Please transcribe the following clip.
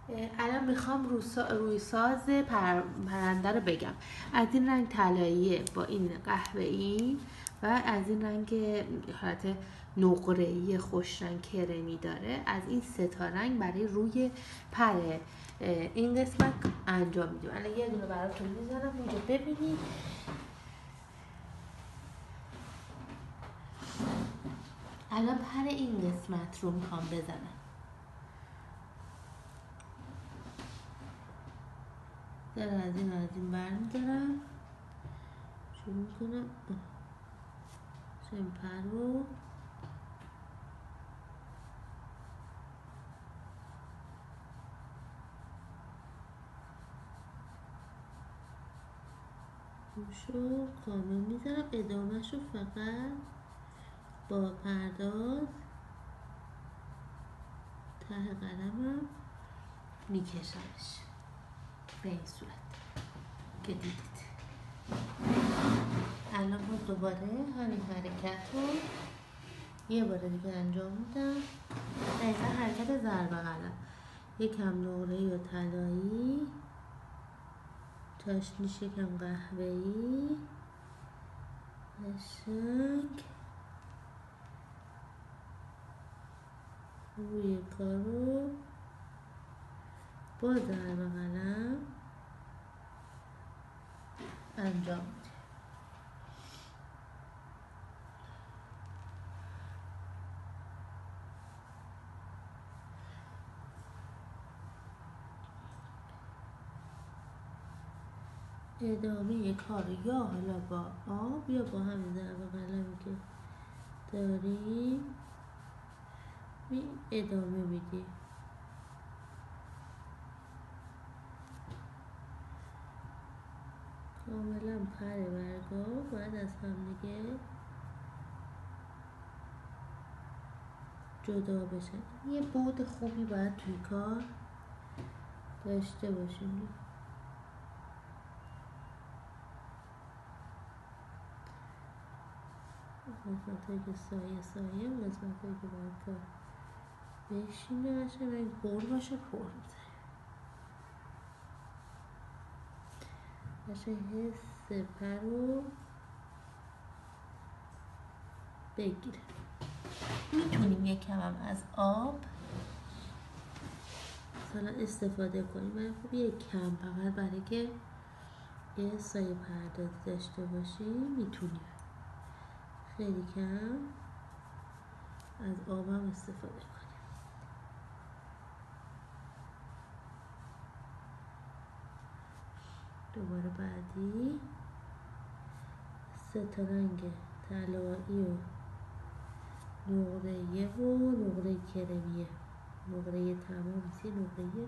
الان میخوام روی ساز پرنده رو بگم. از این رنگ طلاییه با این قهوه‌ای و از این رنگ حالت نقره‌ای خوش رنگ کرمی داره. از این سه تا رنگ برای روی پر این قسمت انجام میدیم. الان یه دونه براتون میزنم اینجا ببینید. الان پر این قسمت رو میخوام بزنم. از این برمیدارم، شروع میکنم پر رو رو کامل میذارم، ادامهش رو فقط با پرداز ته قلمم میکشمش به این صورت که دیدید. الان ما دوباره همین حرکت رو یه بار دیگه انجام میدم. دقیقا حرکت ضرب قلم، یکم نقره‌ای و طلایی، چاشنیش یکم قهوه‌ای، قشنگ روی کار رو با ضرب قلم انجام میدم. ادامه کار یا حالا با آب یا با همین ضرب قلمی که داریم ادامه میدیم. کاملا پر برگا باید از هم دیگه جدا بشن. یه بعد خوبی باید توی کار داشته باشیم. قسمت هایی که سایه قسمت هایی که باید کار بشینه باشه و پر باشه پر میزنیم باشه. حس پر رو بگیره. میتونیم یکم هم از آب مثلا استفاده کنیم، ولی خب یک کم فقط برای که یه سایه پردازی داشته باشیم میتونیم خیلی کم از آبم استفاده کنیم. دوباره بعدی سه تا رنگ طلایی و نقره‌ای و نقره کرمیه، نقره تمام سی نقره